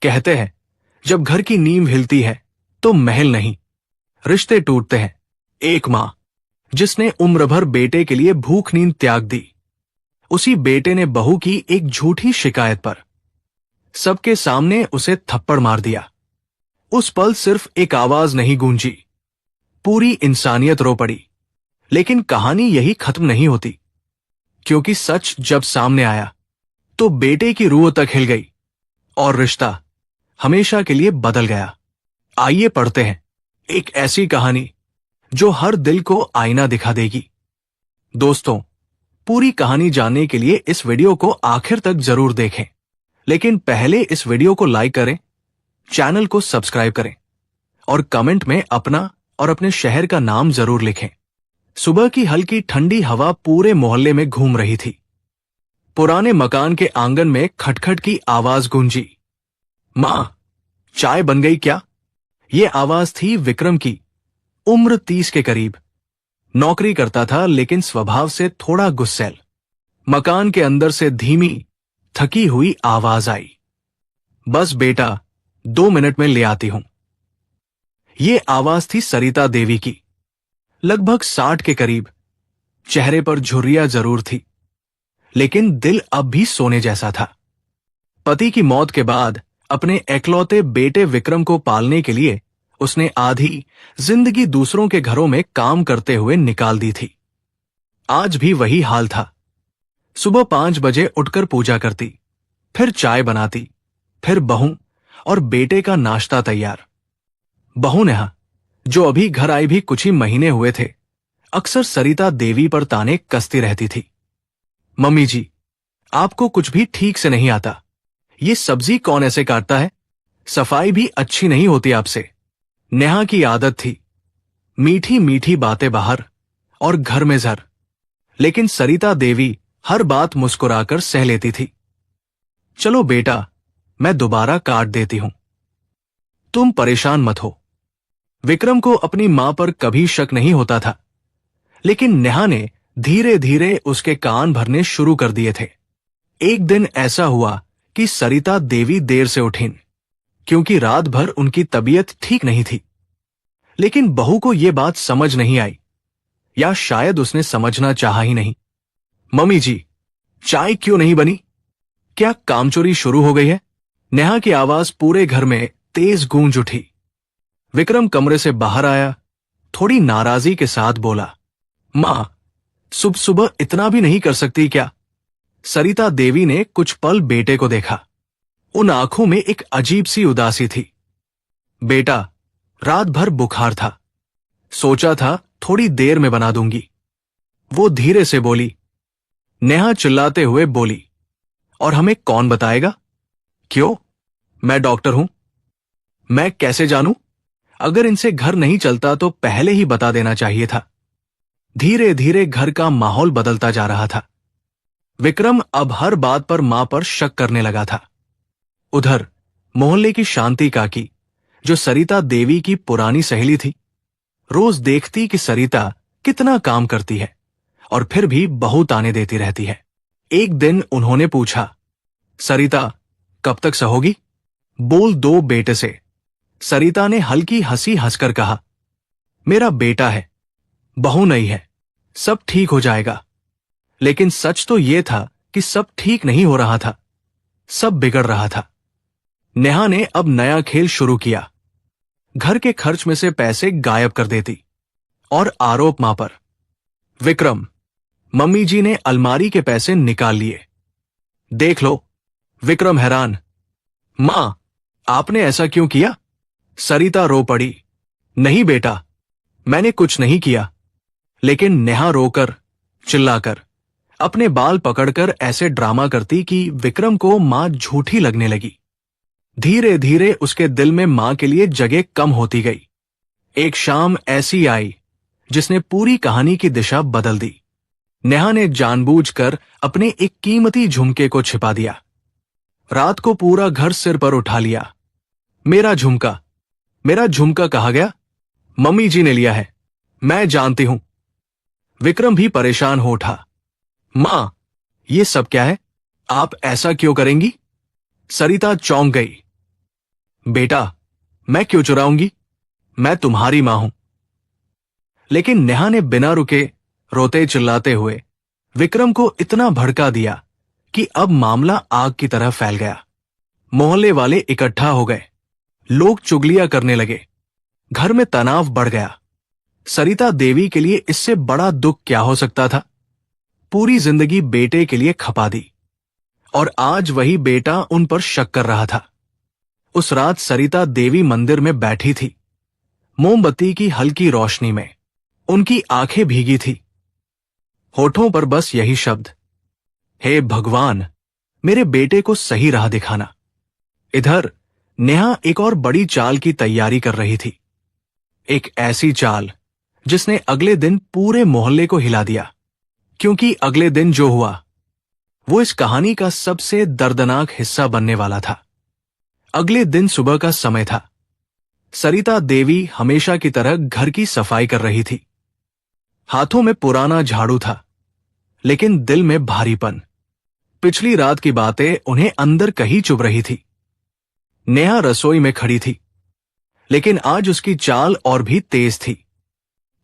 कहते हैं, जब घर की नींव हिलती है तो महल नहीं, रिश्ते टूटते हैं। एक मां जिसने उम्र भर बेटे के लिए भूख नींद त्याग दी, उसी बेटे ने बहू की एक झूठी शिकायत पर सबके सामने उसे थप्पड़ मार दिया। उस पल सिर्फ एक आवाज नहीं गूंजी, पूरी इंसानियत रो पड़ी। लेकिन कहानी यही खत्म नहीं होती, क्योंकि सच जब सामने आया तो बेटे की रूह तक हिल गई और रिश्ता हमेशा के लिए बदल गया। आइए पढ़ते हैं एक ऐसी कहानी जो हर दिल को आईना दिखा देगी। दोस्तों, पूरी कहानी जानने के लिए इस वीडियो को आखिर तक जरूर देखें। लेकिन पहले इस वीडियो को लाइक करें, चैनल को सब्सक्राइब करें और कमेंट में अपना और अपने शहर का नाम जरूर लिखें। सुबह की हल्की ठंडी हवा पूरे मोहल्ले में घूम रही थी। पुराने मकान के आंगन में खटखट की आवाज गूंजी। मां, चाय बन गई क्या? ये आवाज थी विक्रम की। उम्र 30 के करीब, नौकरी करता था लेकिन स्वभाव से थोड़ा गुस्सैल। मकान के अंदर से धीमी थकी हुई आवाज आई, बस बेटा, 2 मिनट में ले आती हूं। ये आवाज थी सरिता देवी की, लगभग 60 के करीब। चेहरे पर झुर्रियां जरूर थी, लेकिन दिल अब भी सोने जैसा था। पति की मौत के बाद अपने एकलौते बेटे विक्रम को पालने के लिए उसने आधी जिंदगी दूसरों के घरों में काम करते हुए निकाल दी थी। आज भी वही हाल था। सुबह 5 बजे उठकर पूजा करती, फिर चाय बनाती, फिर बहू और बेटे का नाश्ता तैयार। बहू नेहा, जो अभी घर आई भी कुछ ही महीने हुए थे, अक्सर सरिता देवी पर ताने कसती रहती थी। मम्मी जी, आपको कुछ भी ठीक से नहीं आता। ये सब्जी कौन ऐसे काटता है? सफाई भी अच्छी नहीं होती आपसे। नेहा की आदत थी, मीठी मीठी बातें बाहर और घर में जर। लेकिन सरिता देवी हर बात मुस्कुराकर सह लेती थी। चलो बेटा, मैं दोबारा काट देती हूं, तुम परेशान मत हो। विक्रम को अपनी मां पर कभी शक नहीं होता था, लेकिन नेहा ने धीरे धीरे उसके कान भरने शुरू कर दिए थे। एक दिन ऐसा हुआ कि सरिता देवी देर से उठीं, क्योंकि रात भर उनकी तबीयत ठीक नहीं थी। लेकिन बहू को यह बात समझ नहीं आई, या शायद उसने समझना चाहा ही नहीं। मम्मी जी, चाय क्यों नहीं बनी? क्या कामचोरी शुरू हो गई है? नेहा की आवाज पूरे घर में तेज गूंज उठी। विक्रम कमरे से बाहर आया, थोड़ी नाराजगी के साथ बोला, मां, सुबह सुबह इतना भी नहीं कर सकती क्या? सरिता देवी ने कुछ पल बेटे को देखा। उन आंखों में एक अजीब सी उदासी थी। बेटा, रात भर बुखार था, सोचा था थोड़ी देर में बना दूंगी, वो धीरे से बोली। नेहा चिल्लाते हुए बोली, और हमें कौन बताएगा? क्यों? मैं डॉक्टर हूं। मैं कैसे जानूं? अगर इनसे घर नहीं चलता तो पहले ही बता देना चाहिए था। धीरे धीरे घर का माहौल बदलता जा रहा था। विक्रम अब हर बात पर मां पर शक करने लगा था। उधर मोहल्ले की शांति काकी, जो सरिता देवी की पुरानी सहेली थी, रोज देखती कि सरिता कितना काम करती है और फिर भी बहू ताने देती रहती है। एक दिन उन्होंने पूछा, सरिता, कब तक सहोगी? बोल दो बेटे से। सरिता ने हल्की हंसी हंसकर कहा, मेरा बेटा है, बहू नहीं है, सब ठीक हो जाएगा। लेकिन सच तो यह था कि सब ठीक नहीं हो रहा था, सब बिगड़ रहा था। नेहा ने अब नया खेल शुरू किया। घर के खर्च में से पैसे गायब कर देती और आरोप मां पर। विक्रम, मम्मी जी ने अलमारी के पैसे निकाल लिए। देख लो। विक्रम हैरान, मां, आपने ऐसा क्यों किया? सरिता रो पड़ी, नहीं बेटा, मैंने कुछ नहीं किया। लेकिन नेहा रोकर, चिल्लाकर, अपने बाल पकड़कर ऐसे ड्रामा करती कि विक्रम को मां झूठी लगने लगी। धीरे धीरे उसके दिल में मां के लिए जगह कम होती गई। एक शाम ऐसी आई जिसने पूरी कहानी की दिशा बदल दी। नेहा ने जानबूझकर अपने एक कीमती झुमके को छिपा दिया। रात को पूरा घर सिर पर उठा लिया। मेरा झुमका, मेरा झुमका कहाँ गया? मम्मी जी ने लिया है, मैं जानती हूं। विक्रम भी परेशान हो उठा। मां, ये सब क्या है? आप ऐसा क्यों करेंगी? सरिता चौंक गई। बेटा, मैं क्यों चुराऊंगी? मैं तुम्हारी मां हूं। लेकिन नेहा ने बिना रुके रोते चिल्लाते हुए विक्रम को इतना भड़का दिया कि अब मामला आग की तरह फैल गया। मोहल्ले वाले इकट्ठा हो गए, लोग चुगलियां करने लगे, घर में तनाव बढ़ गया। सरिता देवी के लिए इससे बड़ा दुख क्या हो सकता था? पूरी जिंदगी बेटे के लिए खपा दी, और आज वही बेटा उन पर शक कर रहा था। उस रात सरिता देवी मंदिर में बैठी थी, मोमबत्ती की हल्की रोशनी में। उनकी आंखें भीगी थी, होठों पर बस यही शब्द, हे भगवान, मेरे बेटे को सही राह दिखाना। इधर नेहा एक और बड़ी चाल की तैयारी कर रही थी, एक ऐसी चाल जिसने अगले दिन पूरे मोहल्ले को हिला दिया। क्योंकि अगले दिन जो हुआ वो इस कहानी का सबसे दर्दनाक हिस्सा बनने वाला था। अगले दिन सुबह का समय था। सरिता देवी हमेशा की तरह घर की सफाई कर रही थी। हाथों में पुराना झाड़ू था, लेकिन दिल में भारीपन। पिछली रात की बातें उन्हें अंदर कहीं चुभ रही थी। नेहा रसोई में खड़ी थी, लेकिन आज उसकी चाल और भी तेज थी।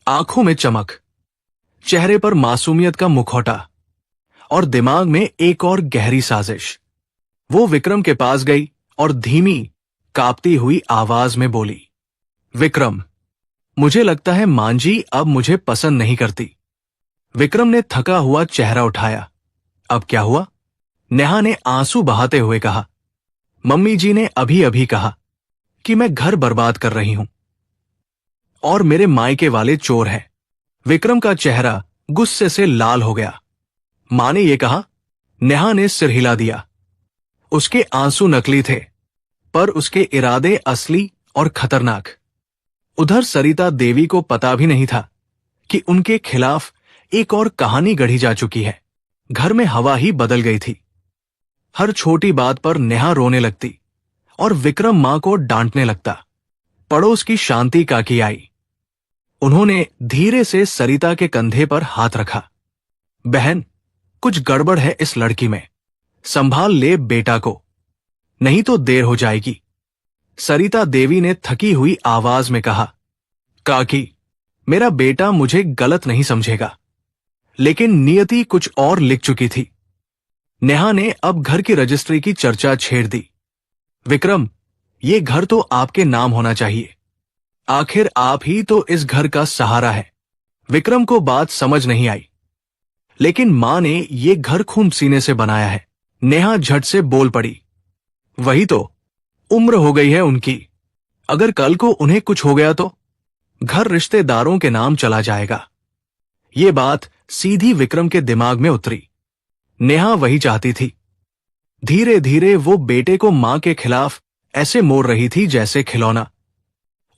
आंखों में चमक, चेहरे पर मासूमियत का मुखौटा, और दिमाग में एक और गहरी साजिश। वो विक्रम के पास गई और धीमी, कांपती हुई आवाज में बोली, विक्रम, मुझे लगता है मांझी अब मुझे पसंद नहीं करती। विक्रम ने थका हुआ चेहरा उठाया। अब क्या हुआ? नेहा ने आंसू बहाते हुए कहा, मम्मी जी ने अभी अभी कहा कि मैं घर बर्बाद कर रही हूं और मेरे मायके वाले चोर हैं। विक्रम का चेहरा गुस्से से लाल हो गया। मां ने यह कहा? नेहा ने सिर हिला दिया। उसके आंसू नकली थे, पर उसके इरादे असली और खतरनाक। उधर सरिता देवी को पता भी नहीं था कि उनके खिलाफ एक और कहानी गढ़ी जा चुकी है। घर में हवा ही बदल गई थी। हर छोटी बात पर नेहा रोने लगती और विक्रम मां को डांटने लगता। पड़ोस की शांति काकी आई। उन्होंने धीरे से सरिता के कंधे पर हाथ रखा। बहन, कुछ गड़बड़ है इस लड़की में, संभाल ले बेटा को, नहीं तो देर हो जाएगी। सरिता देवी ने थकी हुई आवाज में कहा, काकी, मेरा बेटा मुझे गलत नहीं समझेगा, लेकिन नियति कुछ और लिख चुकी थी। नेहा ने अब घर की रजिस्ट्री की चर्चा छेड़ दी। विक्रम, ये घर तो आपके नाम होना चाहिए, आखिर आप ही तो इस घर का सहारा है। विक्रम को बात समझ नहीं आई, लेकिन मां ने ये घर खून सीने से बनाया है। नेहा झट से बोल पड़ी, वही तो, उम्र हो गई है उनकी, अगर कल को उन्हें कुछ हो गया तो घर रिश्तेदारों के नाम चला जाएगा। ये बात सीधी विक्रम के दिमाग में उतरी। नेहा वही चाहती थी। धीरे धीरे वो बेटे को मां के खिलाफ ऐसे मोड़ रही थी जैसे खिलौना।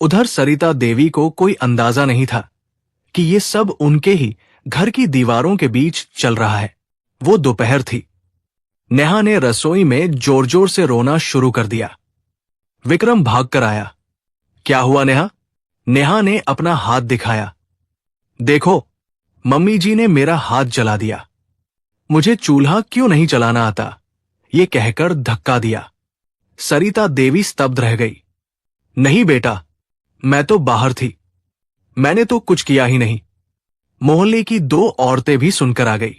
उधर सरिता देवी को कोई अंदाजा नहीं था कि ये सब उनके ही घर की दीवारों के बीच चल रहा है। वो दोपहर थी। नेहा ने रसोई में जोर जोर से रोना शुरू कर दिया। विक्रम भागकर आया। क्या हुआ नेहा? नेहा ने अपना हाथ दिखाया। देखो, मम्मी जी ने मेरा हाथ जला दिया। मुझे चूल्हा क्यों नहीं चलाना आता, ये कहकर धक्का दिया। सरिता देवी स्तब्ध रह गई। नहीं बेटा, मैं तो बाहर थी, मैंने तो कुछ किया ही नहीं। मोहल्ले की 2 औरतें भी सुनकर आ गई।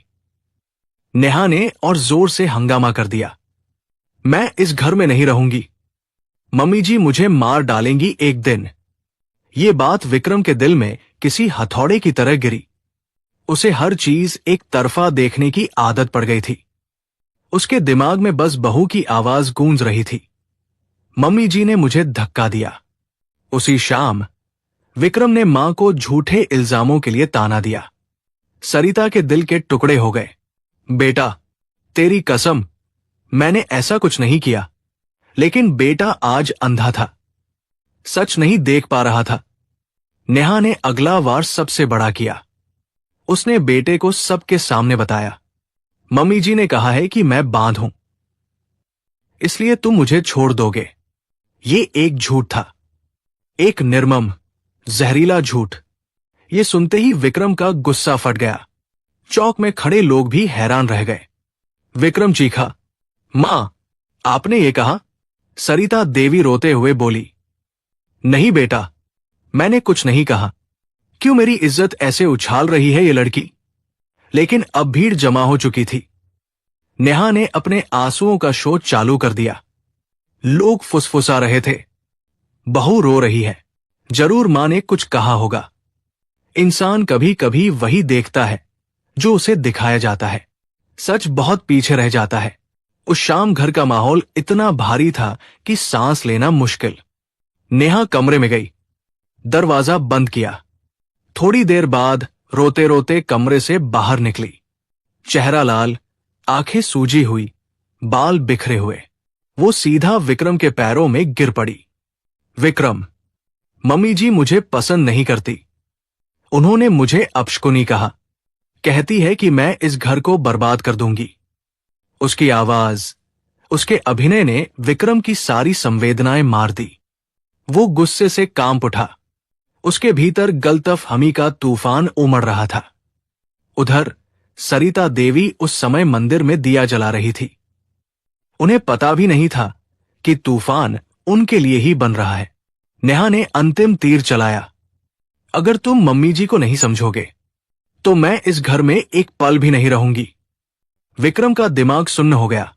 नेहा ने और जोर से हंगामा कर दिया, मैं इस घर में नहीं रहूंगी, मम्मी जी मुझे मार डालेंगी एक दिन। ये बात विक्रम के दिल में किसी हथौड़े की तरह गिरी। उसे हर चीज एक तरफा देखने की आदत पड़ गई थी। उसके दिमाग में बस बहू की आवाज गूंज रही थी, मम्मी जी ने मुझे धक्का दिया। उसी शाम विक्रम ने मां को झूठे इल्जामों के लिए ताना दिया। सरिता के दिल के टुकड़े हो गए। बेटा, तेरी कसम, मैंने ऐसा कुछ नहीं किया। लेकिन बेटा आज अंधा था, सच नहीं देख पा रहा था। नेहा ने अगला वार सबसे बड़ा किया। उसने बेटे को सबके सामने बताया, मम्मी जी ने कहा है कि मैं बांध हूं, इसलिए तुम मुझे छोड़ दोगे। ये एक झूठ था, एक निर्मम, जहरीला झूठ। ये सुनते ही विक्रम का गुस्सा फट गया। चौक में खड़े लोग भी हैरान रह गए। विक्रम चीखा, मां, आपने ये कहा? सरिता देवी रोते हुए बोली, नहीं बेटा, मैंने कुछ नहीं कहा। क्यों मेरी इज्जत ऐसे उछाल रही है ये लड़की? लेकिन अब भीड़ जमा हो चुकी थी। नेहा ने अपने आंसुओं का शो चालू कर दिया। लोग फुसफुसा रहे थे, बहू रो रही है, जरूर मां ने कुछ कहा होगा। इंसान कभी कभी वही देखता है जो उसे दिखाया जाता है। सच बहुत पीछे रह जाता है। उस शाम घर का माहौल इतना भारी था कि सांस लेना मुश्किल। नेहा कमरे में गई, दरवाजा बंद किया। थोड़ी देर बाद रोते रोते कमरे से बाहर निकली। चेहरा लाल, आंखें सूजी हुई, बाल बिखरे हुए। वो सीधा विक्रम के पैरों में गिर पड़ी। विक्रम, मम्मी जी मुझे पसंद नहीं करती। उन्होंने मुझे अपशकुनी कहा। कहती है कि मैं इस घर को बर्बाद कर दूंगी। उसकी आवाज, उसके अभिनय ने विक्रम की सारी संवेदनाएं मार दी। वो गुस्से से कांप उठा। उसके भीतर गलतफ हमी का तूफान उमड़ रहा था। उधर सरिता देवी उस समय मंदिर में दिया जला रही थी। उन्हें पता भी नहीं था कि तूफान उनके लिए ही बन रहा है। नेहा ने अंतिम तीर चलाया। अगर तुम मम्मी जी को नहीं समझोगे तो मैं इस घर में एक पल भी नहीं रहूंगी। विक्रम का दिमाग सुन्न हो गया।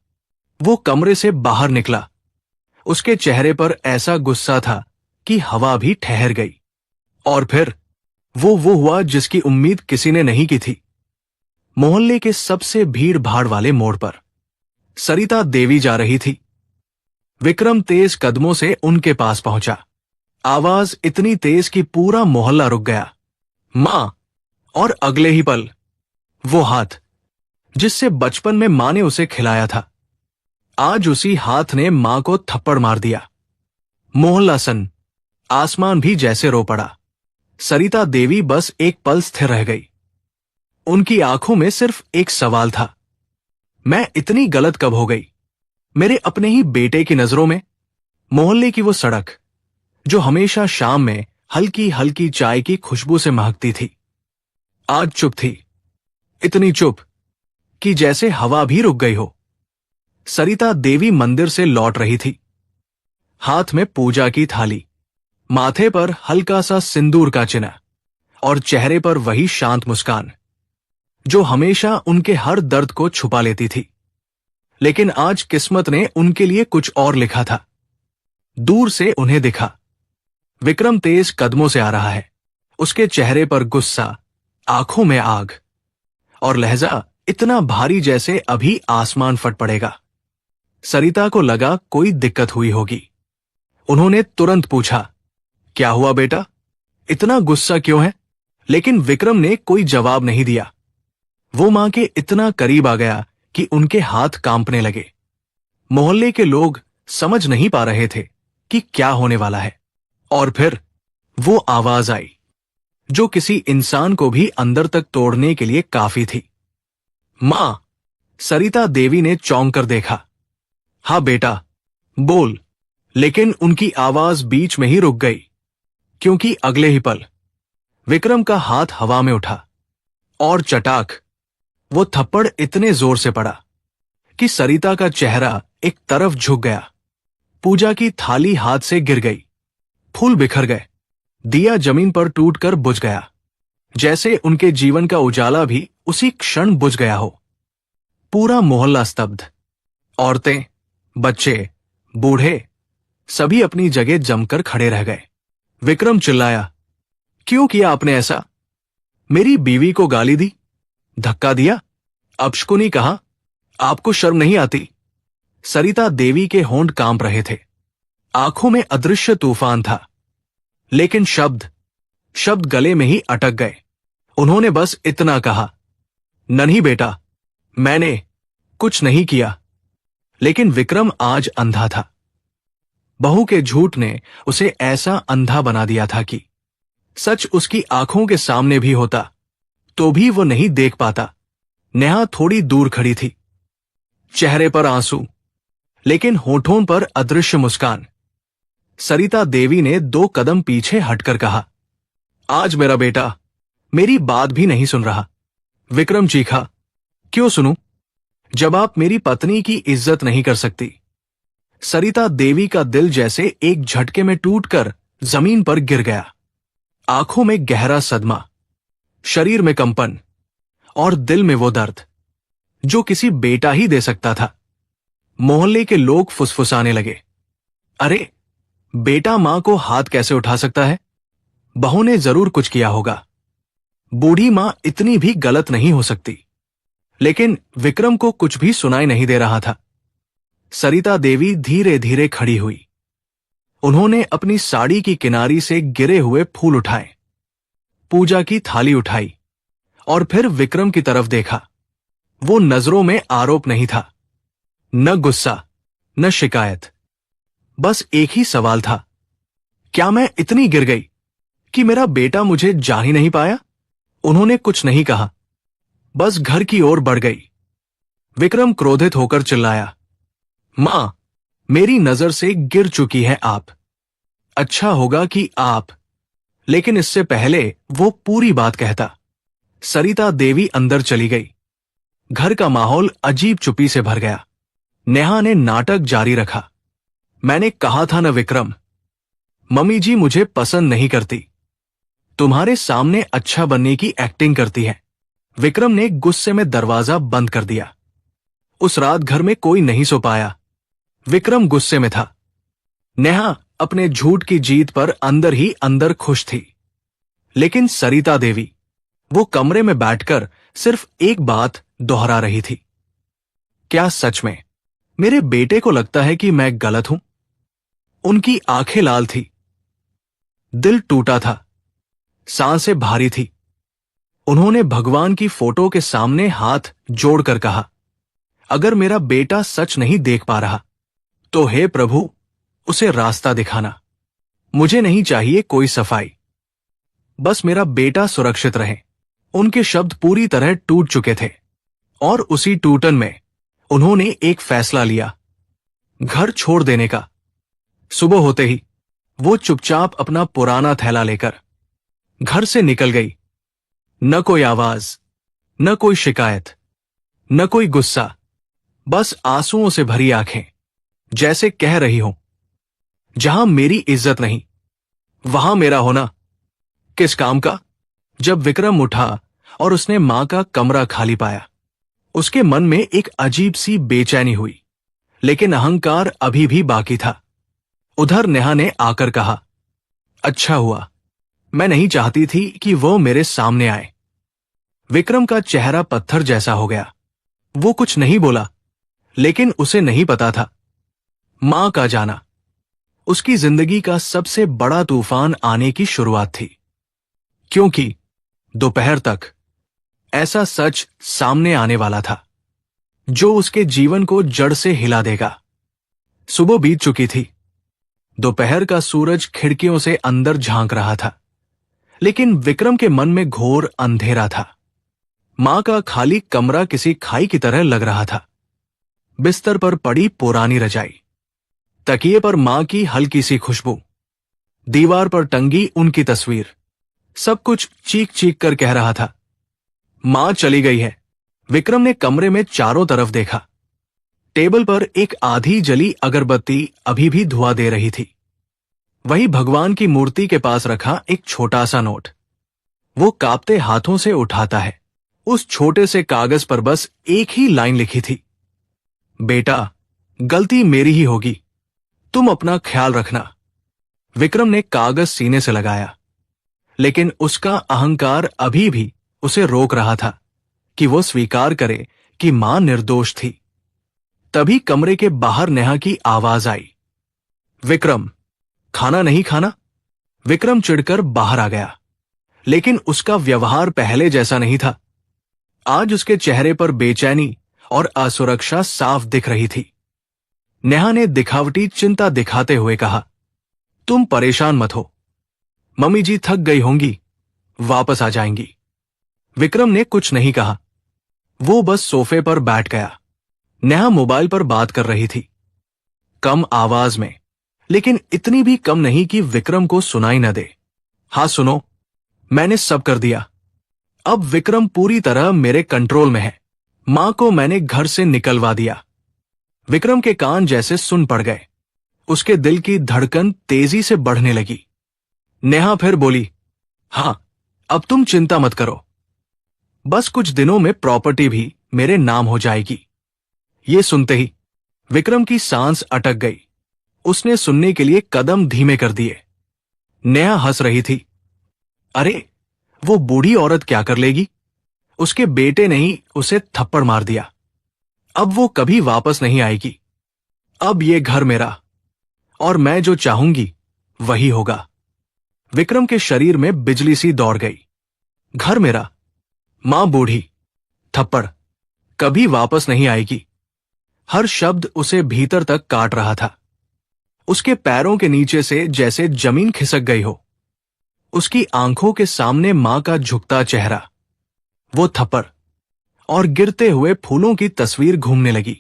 वो कमरे से बाहर निकला। उसके चेहरे पर ऐसा गुस्सा था कि हवा भी ठहर गई। और फिर वो हुआ जिसकी उम्मीद किसी ने नहीं की थी। मोहल्ले के सबसे भीड़ भाड़ वाले मोड़ पर सरिता देवी जा रही थी। विक्रम तेज कदमों से उनके पास पहुंचा। आवाज इतनी तेज कि पूरा मोहल्ला रुक गया। मां! और अगले ही पल वो हाथ जिससे बचपन में मां ने उसे खिलाया था, आज उसी हाथ ने मां को थप्पड़ मार दिया। मोहल्ला सन, आसमान भी जैसे रो पड़ा। सरिता देवी बस एक पल स्थिर रह गई। उनकी आंखों में सिर्फ एक सवाल था, मैं इतनी गलत कब हो गई? मेरे अपने ही बेटे की नजरों में? मोहल्ले की वो सड़क जो हमेशा शाम में हल्की हल्की चाय की खुशबू से महकती थी, आज चुप थी। इतनी चुप कि जैसे हवा भी रुक गई हो। सरिता देवी मंदिर से लौट रही थी। हाथ में पूजा की थाली, माथे पर हल्का सा सिंदूर का चिन्ह और चेहरे पर वही शांत मुस्कान जो हमेशा उनके हर दर्द को छुपा लेती थी। लेकिन आज किस्मत ने उनके लिए कुछ और लिखा था। दूर से उन्हें दिखा, विक्रम तेज कदमों से आ रहा है। उसके चेहरे पर गुस्सा, आंखों में आग और लहजा इतना भारी जैसे अभी आसमान फट पड़ेगा। सरिता को लगा कोई दिक्कत हुई होगी। उन्होंने तुरंत पूछा, क्या हुआ बेटा? इतना गुस्सा क्यों है? लेकिन विक्रम ने कोई जवाब नहीं दिया। वो मां के इतना करीब आ गया कि उनके हाथ कांपने लगे। मोहल्ले के लोग समझ नहीं पा रहे थे कि क्या होने वाला है। और फिर वो आवाज आई जो किसी इंसान को भी अंदर तक तोड़ने के लिए काफी थी। मां! सरिता देवी ने चौंक कर देखा। हाँ बेटा, बोल। लेकिन उनकी आवाज बीच में ही रुक गई, क्योंकि अगले ही पल विक्रम का हाथ हवा में उठा और चटाक वो थप्पड़ इतने जोर से पड़ा कि सरिता का चेहरा एक तरफ झुक गया। पूजा की थाली हाथ से गिर गई, फूल बिखर गए, दिया जमीन पर टूटकर बुझ गया, जैसे उनके जीवन का उजाला भी उसी क्षण बुझ गया हो। पूरा मोहल्ला स्तब्ध। औरतें, बच्चे, बूढ़े सभी अपनी जगह जमकर खड़े रह गए। विक्रम चिल्लाया, क्यों किया आपने ऐसा? मेरी बीवी को गाली दी, धक्का दिया, अपशकुनी कहा? आपको शर्म नहीं आती? सरिता देवी के होंठ कांप रहे थे। आंखों में अदृश्य तूफान था, लेकिन शब्द गले में ही अटक गए। उन्होंने बस इतना कहा, नहीं बेटा, मैंने कुछ नहीं किया। लेकिन विक्रम आज अंधा था। बहू के झूठ ने उसे ऐसा अंधा बना दिया था कि सच उसकी आंखों के सामने भी होता तो भी वो नहीं देख पाता। नेहा थोड़ी दूर खड़ी थी, चेहरे पर आंसू, लेकिन होठों पर अदृश्य मुस्कान। सरिता देवी ने 2 कदम पीछे हटकर कहा, आज मेरा बेटा मेरी बात भी नहीं सुन रहा। विक्रम चीखा, क्यों सुनूं, जब आप मेरी पत्नी की इज्जत नहीं कर सकती? सरिता देवी का दिल जैसे एक झटके में टूटकर जमीन पर गिर गया। आंखों में गहरा सदमा, शरीर में कंपन और दिल में वो दर्द जो किसी बेटा ही दे सकता था। मोहल्ले के लोग फुसफुसाने लगे, अरे बेटा मां को हाथ कैसे उठा सकता है? बहू ने जरूर कुछ किया होगा। बूढ़ी मां इतनी भी गलत नहीं हो सकती। लेकिन विक्रम को कुछ भी सुनाई नहीं दे रहा था। सरिता देवी धीरे धीरे खड़ी हुई। उन्होंने अपनी साड़ी की किनारी से गिरे हुए फूल उठाए, पूजा की थाली उठाई और फिर विक्रम की तरफ देखा। वो नजरों में आरोप नहीं था, न गुस्सा, न शिकायत। बस एक ही सवाल था, क्या मैं इतनी गिर गई कि मेरा बेटा मुझे जा ही नहीं पाया? उन्होंने कुछ नहीं कहा, बस घर की ओर बढ़ गई। विक्रम क्रोधित होकर चिल्लाया, मां, मेरी नजर से गिर चुकी है आप। अच्छा होगा कि आप। लेकिन इससे पहले वो पूरी बात कहता, सरिता देवी अंदर चली गई। घर का माहौल अजीब चुप्पी से भर गया। नेहा ने नाटक जारी रखा, मैंने कहा था न विक्रम, मम्मी जी मुझे पसंद नहीं करती, तुम्हारे सामने अच्छा बनने की एक्टिंग करती है। विक्रम ने गुस्से में दरवाजा बंद कर दिया। उस रात घर में कोई नहीं सो पाया। विक्रम गुस्से में था। नेहा अपने झूठ की जीत पर अंदर ही अंदर खुश थी। लेकिन सरिता देवी, वो कमरे में बैठकर सिर्फ एक बात दोहरा रही थी, क्या सच में मेरे बेटे को लगता है कि मैं गलत हूं? उनकी आंखें लाल थी, दिल टूटा था, सांसें भारी थी। उन्होंने भगवान की फोटो के सामने हाथ जोड़कर कहा, अगर मेरा बेटा सच नहीं देख पा रहा तो हे प्रभु, उसे रास्ता दिखाना। मुझे नहीं चाहिए कोई सफाई, बस मेरा बेटा सुरक्षित रहे। उनके शब्द पूरी तरह टूट चुके थे और उसी टूटन में उन्होंने एक फैसला लिया, घर छोड़ देने का। सुबह होते ही वो चुपचाप अपना पुराना थैला लेकर घर से निकल गई। न कोई आवाज, न कोई शिकायत, न कोई गुस्सा, बस आंसुओं से भरी आंखें, जैसे कह रही हो, जहां मेरी इज्जत नहीं वहां मेरा होना किस काम का? जब विक्रम उठा और उसने मां का कमरा खाली पाया, उसके मन में एक अजीब सी बेचैनी हुई, लेकिन अहंकार अभी भी बाकी था। उधर नेहा ने आकर कहा, अच्छा हुआ, मैं नहीं चाहती थी कि वो मेरे सामने आए। विक्रम का चेहरा पत्थर जैसा हो गया। वो कुछ नहीं बोला, लेकिन उसे नहीं पता था, मां का जाना उसकी जिंदगी का सबसे बड़ा तूफान आने की शुरुआत थी। क्योंकि दोपहर तक ऐसा सच सामने आने वाला था जो उसके जीवन को जड़ से हिला देगा। सुबह बीत चुकी थी। दोपहर का सूरज खिड़कियों से अंदर झांक रहा था, लेकिन विक्रम के मन में घोर अंधेरा था। मां का खाली कमरा किसी खाई की तरह लग रहा था। बिस्तर पर पड़ी पुरानी रजाई, तकिए पर मां की हल्की सी खुशबू, दीवार पर टंगी उनकी तस्वीर, सब कुछ चीख चीख कर कह रहा था, मां चली गई है। विक्रम ने कमरे में चारों तरफ देखा। टेबल पर एक आधी जली अगरबत्ती अभी भी धुआं दे रही थी। वही भगवान की मूर्ति के पास रखा एक छोटा सा नोट। वो कांपते हाथों से उठाता है। उस छोटे से कागज पर बस एक ही लाइन लिखी थी, बेटा, गलती मेरी ही होगी, तुम अपना ख्याल रखना। विक्रम ने कागज सीने से लगाया, लेकिन उसका अहंकार अभी भी उसे रोक रहा था कि वो स्वीकार करे कि मां निर्दोष थी। तभी कमरे के बाहर नेहा की आवाज आई, विक्रम, खाना नहीं खाना? विक्रम चिढ़कर बाहर आ गया, लेकिन उसका व्यवहार पहले जैसा नहीं था। आज उसके चेहरे पर बेचैनी और असुरक्षा साफ दिख रही थी। नेहा ने दिखावटी चिंता दिखाते हुए कहा, तुम परेशान मत हो, मम्मी जी थक गई होंगी, वापस आ जाएंगी। विक्रम ने कुछ नहीं कहा। वो बस सोफे पर बैठ गया। नेहा मोबाइल पर बात कर रही थी, कम आवाज में, लेकिन इतनी भी कम नहीं कि विक्रम को सुनाई न दे। हाँ सुनो, मैंने सब कर दिया। अब विक्रम पूरी तरह मेरे कंट्रोल में है। मां को मैंने घर से निकलवा दिया। विक्रम के कान जैसे सुन पड़ गए। उसके दिल की धड़कन तेजी से बढ़ने लगी। नेहा फिर बोली, हाँ, अब तुम चिंता मत करो, बस कुछ दिनों में प्रॉपर्टी भी मेरे नाम हो जाएगी। ये सुनते ही विक्रम की सांस अटक गई। उसने सुनने के लिए कदम धीमे कर दिए। नेहा हंस रही थी। अरे, वो बूढ़ी औरत क्या कर लेगी? उसके बेटे ने ही उसे थप्पड़ मार दिया। अब वो कभी वापस नहीं आएगी। अब ये घर मेरा, और मैं जो चाहूंगी वही होगा। विक्रम के शरीर में बिजली सी दौड़ गई। घर मेरा, मां बूढ़ी, थप्पड़, कभी वापस नहीं आएगी। हर शब्द उसे भीतर तक काट रहा था। उसके पैरों के नीचे से जैसे जमीन खिसक गई हो। उसकी आंखों के सामने मां का झुकता चेहरा, वो थप्पड़ और गिरते हुए फूलों की तस्वीर घूमने लगी।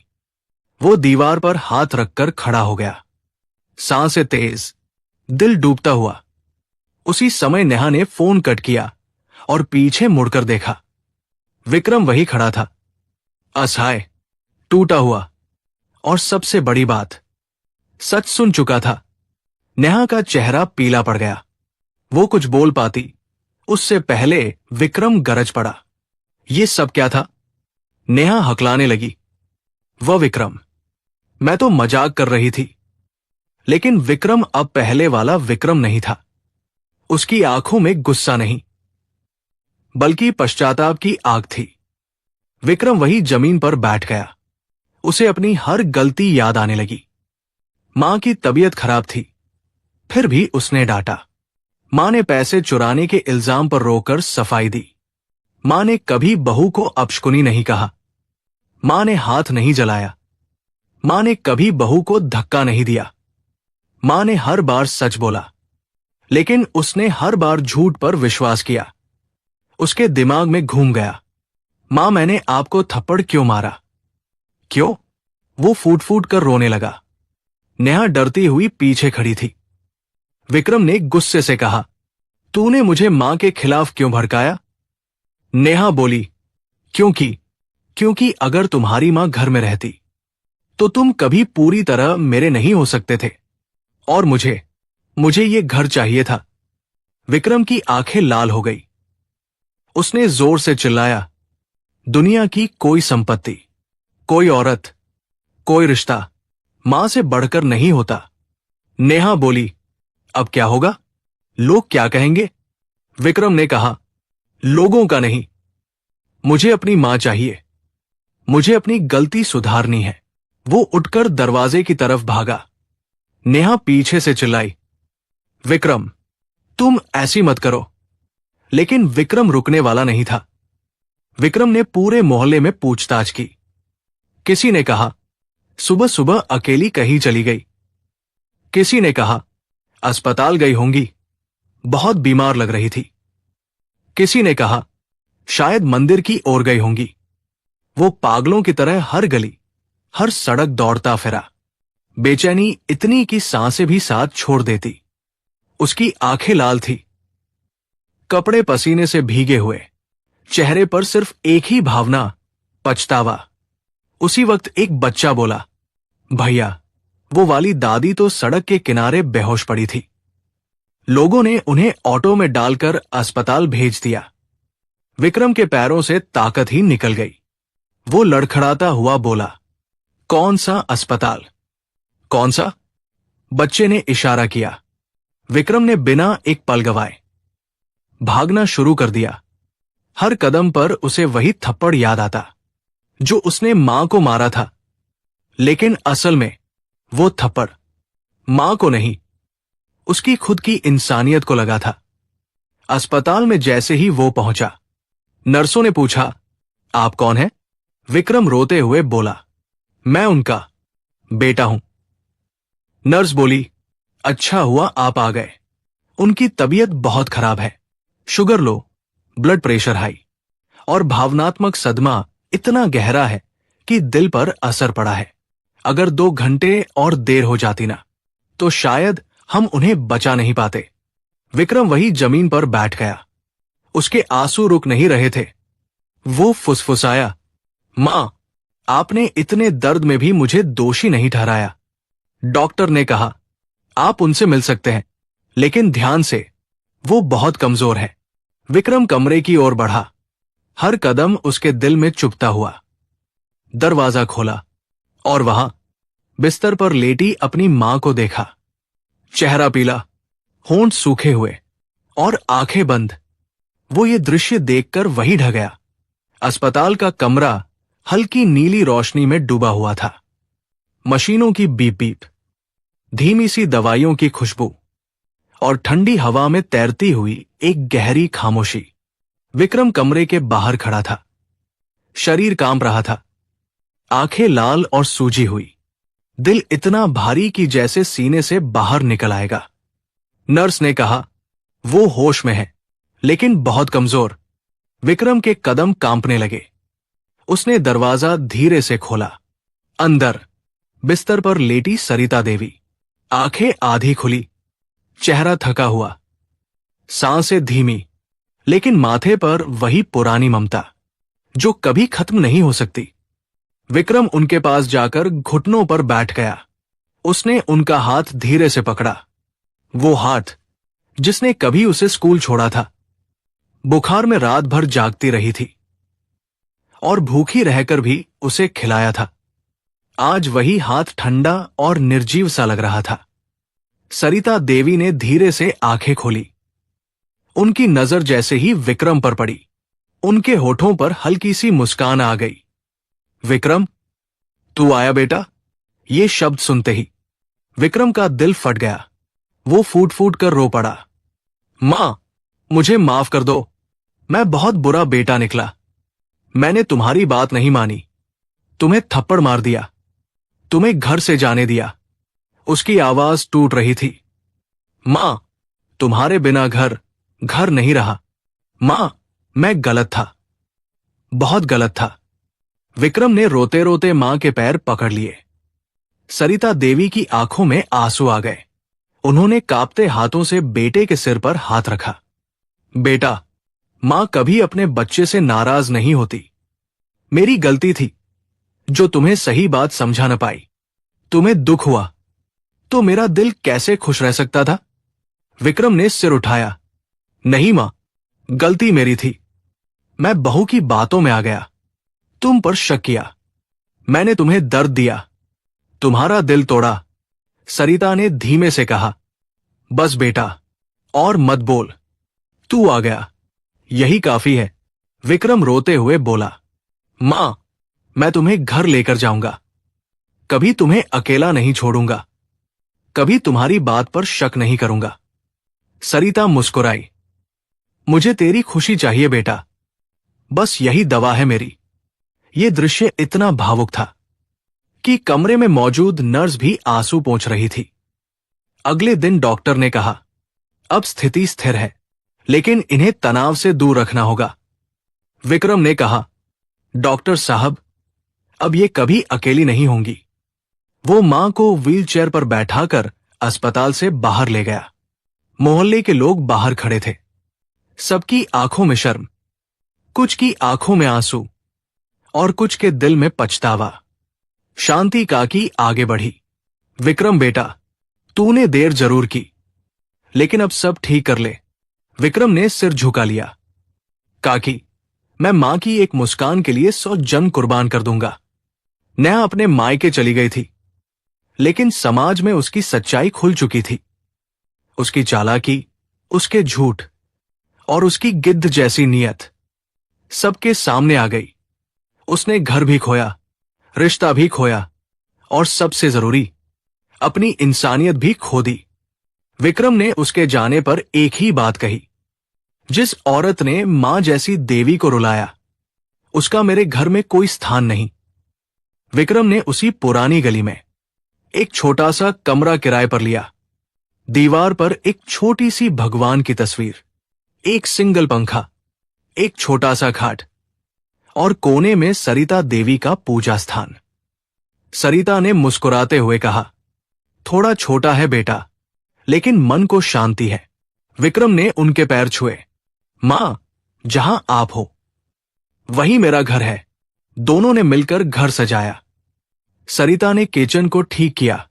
वो दीवार पर हाथ रखकर खड़ा हो गया, सांसें तेज, दिल डूबता हुआ। उसी समय नेहा ने फोन कट किया और पीछे मुड़कर देखा। विक्रम वही खड़ा था, असहाय, टूटा हुआ, और सबसे बड़ी बात, सच सुन चुका था। नेहा का चेहरा पीला पड़ गया। वो कुछ बोल पाती उससे पहले विक्रम गरज पड़ा। ये सब क्या था? नेहा हकलाने लगी। वह विक्रम, मैं तो मजाक कर रही थी। लेकिन विक्रम अब पहले वाला विक्रम नहीं था। उसकी आंखों में गुस्सा नहीं, बल्कि पश्चाताप की आग थी। विक्रम वही जमीन पर बैठ गया। उसे अपनी हर गलती याद आने लगी। मां की तबीयत खराब थी, फिर भी उसने डांटा। मां ने पैसे चुराने के इल्जाम पर रोककर सफाई दी। मां ने कभी बहू को अपशकुनी नहीं कहा। मां ने हाथ नहीं जलाया। मां ने कभी बहू को धक्का नहीं दिया। मां ने हर बार सच बोला, लेकिन उसने हर बार झूठ पर विश्वास किया। उसके दिमाग में घूम गया, मां, मैंने आपको थप्पड़ क्यों मारा? क्यों? वो फूट फूट कर रोने लगा। नेहा डरती हुई पीछे खड़ी थी। विक्रम ने गुस्से से कहा, तूने मुझे मां के खिलाफ क्यों भड़काया? नेहा बोली, क्योंकि अगर तुम्हारी मां घर में रहती तो तुम कभी पूरी तरह मेरे नहीं हो सकते थे, और मुझे ये घर चाहिए था। विक्रम की आंखें लाल हो गई। उसने जोर से चिल्लाया, दुनिया की कोई संपत्ति, कोई औरत, कोई रिश्ता मां से बढ़कर नहीं होता। नेहा बोली, अब क्या होगा? लोग क्या कहेंगे? विक्रम ने कहा, लोगों का नहीं, मुझे अपनी मां चाहिए। मुझे अपनी गलती सुधारनी है। वो उठकर दरवाजे की तरफ भागा। नेहा पीछे से चिल्लाई, विक्रम, तुम ऐसी मत करो। लेकिन विक्रम रुकने वाला नहीं था। विक्रम ने पूरे मोहल्ले में पूछताछ की। किसी ने कहा, सुबह सुबह अकेली कहीं चली गई। किसी ने कहा, अस्पताल गई होंगी, बहुत बीमार लग रही थी। किसी ने कहा, शायद मंदिर की ओर गई होंगी। वो पागलों की तरह हर गली, हर सड़क दौड़ता फिरा। बेचैनी इतनी कि सांसें भी साथ छोड़ देती। उसकी आंखें लाल थी, कपड़े पसीने से भीगे हुए, चेहरे पर सिर्फ एक ही भावना, पछतावा। उसी वक्त एक बच्चा बोला, भैया, वो वाली दादी तो सड़क के किनारे बेहोश पड़ी थी। लोगों ने उन्हें ऑटो में डालकर अस्पताल भेज दिया। विक्रम के पैरों से ताकत ही निकल गई। वो लड़खड़ाता हुआ बोला, कौन सा अस्पताल? कौन सा? बच्चे ने इशारा किया। विक्रम ने बिना एक पल गवाए भागना शुरू कर दिया। हर कदम पर उसे वही थप्पड़ याद आता जो उसने मां को मारा था। लेकिन असल में वो थप्पड़ मां को नहीं, उसकी खुद की इंसानियत को लगा था। अस्पताल में जैसे ही वो पहुंचा, नर्सों ने पूछा, आप कौन हैं? विक्रम रोते हुए बोला, मैं उनका बेटा हूं। नर्स बोली, अच्छा हुआ आप आ गए। उनकी तबीयत बहुत खराब है, शुगर लो, ब्लड प्रेशर हाई, और भावनात्मक सदमा इतना गहरा है कि दिल पर असर पड़ा है। अगर 2 घंटे और देर हो जाती ना, तो शायद हम उन्हें बचा नहीं पाते। विक्रम वही जमीन पर बैठ गया। उसके आंसू रुक नहीं रहे थे। वो फुसफुसाया, मां, आपने इतने दर्द में भी मुझे दोषी नहीं ठहराया। डॉक्टर ने कहा, आप उनसे मिल सकते हैं, लेकिन ध्यान से, वो बहुत कमजोर है। विक्रम कमरे की ओर बढ़ा, हर कदम उसके दिल में चुभता हुआ। दरवाजा खोला और वहां बिस्तर पर लेटी अपनी मां को देखा। चेहरा पीला, होंठ सूखे हुए और आंखें बंद। वो ये दृश्य देखकर वही ढह गया। अस्पताल का कमरा हल्की नीली रोशनी में डूबा हुआ था। मशीनों की बीप बीप, धीमी सी दवाइयों की खुशबू और ठंडी हवा में तैरती हुई एक गहरी खामोशी। विक्रम कमरे के बाहर खड़ा था। शरीर कांप रहा था, आंखें लाल और सूजी हुई, दिल इतना भारी कि जैसे सीने से बाहर निकल आएगा। नर्स ने कहा, वो होश में है, लेकिन बहुत कमजोर। विक्रम के कदम कांपने लगे। उसने दरवाजा धीरे से खोला। अंदर बिस्तर पर लेटी सरिता देवी, आंखें आधी खुली, चेहरा थका हुआ, सांसें धीमी, लेकिन माथे पर वही पुरानी ममता जो कभी खत्म नहीं हो सकती। विक्रम उनके पास जाकर घुटनों पर बैठ गया। उसने उनका हाथ धीरे से पकड़ा, वो हाथ जिसने कभी उसे स्कूल छोड़ा था, बुखार में रात भर जागती रही थी और भूखी रहकर भी उसे खिलाया था। आज वही हाथ ठंडा और निर्जीव सा लग रहा था। सरिता देवी ने धीरे से आंखें खोली। उनकी नजर जैसे ही विक्रम पर पड़ी, उनके होठों पर हल्की सी मुस्कान आ गई। विक्रम, तू आया बेटा? ये शब्द सुनते ही विक्रम का दिल फट गया। वो फूट फूट कर रो पड़ा। मां, मुझे माफ कर दो, मैं बहुत बुरा बेटा निकला। मैंने तुम्हारी बात नहीं मानी, तुम्हें थप्पड़ मार दिया, तुम्हें घर से जाने दिया। उसकी आवाज टूट रही थी। मां, तुम्हारे बिना घर घर नहीं रहा। मां, मैं गलत था, बहुत गलत था। विक्रम ने रोते रोते मां के पैर पकड़ लिए। सरिता देवी की आंखों में आंसू आ गए। उन्होंने कांपते हाथों से बेटे के सिर पर हाथ रखा। बेटा, मां कभी अपने बच्चे से नाराज नहीं होती। मेरी गलती थी जो तुम्हें सही बात समझा न पाई। तुम्हें दुख हुआ तो मेरा दिल कैसे खुश रह सकता था? विक्रम ने सिर उठाया। नहीं मां, गलती मेरी थी। मैं बहू की बातों में आ गया, तुम पर शक किया। मैंने तुम्हें दर्द दिया, तुम्हारा दिल तोड़ा। सरिता ने धीमे से कहा, बस बेटा, और मत बोल। तू आ गया, यही काफी है। विक्रम रोते हुए बोला, मां, मैं तुम्हें घर लेकर जाऊंगा। कभी तुम्हें अकेला नहीं छोड़ूंगा। कभी तुम्हारी बात पर शक नहीं करूंगा। सरिता मुस्कुराई। मुझे तेरी खुशी चाहिए बेटा, बस यही दवा है मेरी। ये दृश्य इतना भावुक था कि कमरे में मौजूद नर्स भी आंसू पोंछ रही थी। अगले दिन डॉक्टर ने कहा, अब स्थिति स्थिर है, लेकिन इन्हें तनाव से दूर रखना होगा। विक्रम ने कहा, डॉक्टर साहब, अब ये कभी अकेली नहीं होंगी। वो मां को व्हीलचेयर पर बैठाकर अस्पताल से बाहर ले गया। मोहल्ले के लोग बाहर खड़े थे। सबकी आंखों में शर्म, कुछ की आंखों में आंसू और कुछ के दिल में पछतावा। शांति काकी आगे बढ़ी। विक्रम बेटा, तूने देर जरूर की, लेकिन अब सब ठीक कर ले। विक्रम ने सिर झुका लिया। काकी, मैं मां की एक मुस्कान के लिए 100 जन कुर्बान कर दूंगा। नेहा अपने मायके चली गई थी, लेकिन समाज में उसकी सच्चाई खुल चुकी थी। उसकी चालाकी, उसके झूठ और उसकी गिद्ध जैसी नीयत सबके सामने आ गई। उसने घर भी खोया, रिश्ता भी खोया और सबसे जरूरी, अपनी इंसानियत भी खो दी। विक्रम ने उसके जाने पर एक ही बात कही, जिस औरत ने मां जैसी देवी को रुलाया, उसका मेरे घर में कोई स्थान नहीं। विक्रम ने उसी पुरानी गली में एक छोटा सा कमरा किराए पर लिया। दीवार पर एक छोटी सी भगवान की तस्वीर, एक सिंगल पंखा, एक छोटा सा खाट और कोने में सरिता देवी का पूजा स्थान। सरिता ने मुस्कुराते हुए कहा, थोड़ा छोटा है बेटा, लेकिन मन को शांति है। विक्रम ने उनके पैर छुए। मां, जहां आप हो वही मेरा घर है। दोनों ने मिलकर घर सजाया। सरिता ने किचन को ठीक किया।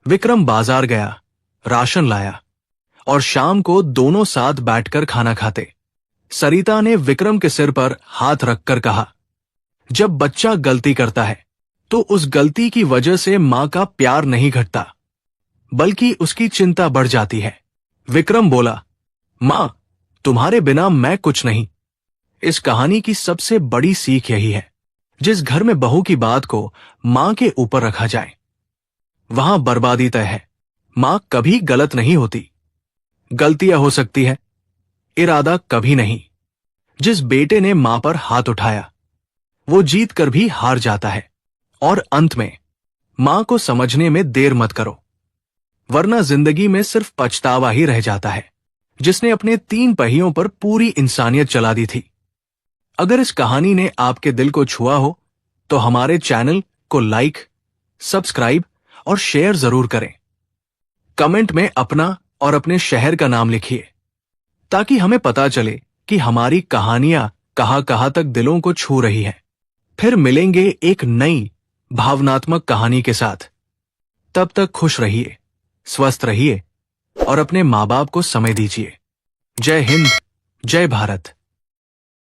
विक्रम बाजार गया। राशन लाया और शाम को दोनों साथ बैठकर खाना खाते। सरिता ने विक्रम के सिर पर हाथ रखकर कहा, जब बच्चा गलती करता है तो उस गलती की वजह से मां का प्यार नहीं घटता, बल्कि उसकी चिंता बढ़ जाती है। विक्रम बोला, मां, तुम्हारे बिना मैं कुछ नहीं। इस कहानी की सबसे बड़ी सीख यही है, जिस घर में बहू की बात को मां के ऊपर रखा जाए, वहां बर्बादी तय है। मां कभी गलत नहीं होती। गलतियां हो सकती है, इरादा कभी नहीं। जिस बेटे ने मां पर हाथ उठाया, वो जीत कर भी हार जाता है। और अंत में, मां को समझने में देर मत करो, वरना जिंदगी में सिर्फ पछतावा ही रह जाता है, जिसने अपने 3 पहियों पर पूरी इंसानियत चला दी थी। अगर इस कहानी ने आपके दिल को छुआ हो तो हमारे चैनल को लाइक, सब्सक्राइब और शेयर जरूर करें। कमेंट में अपना और अपने शहर का नाम लिखिए, ताकि हमें पता चले कि हमारी कहानियां कहां तक दिलों को छू रही हैं। फिर मिलेंगे एक नई भावनात्मक कहानी के साथ। तब तक खुश रहिए, स्वस्थ रहिए और अपने माँ बाप को समय दीजिए। जय हिंद, जय भारत।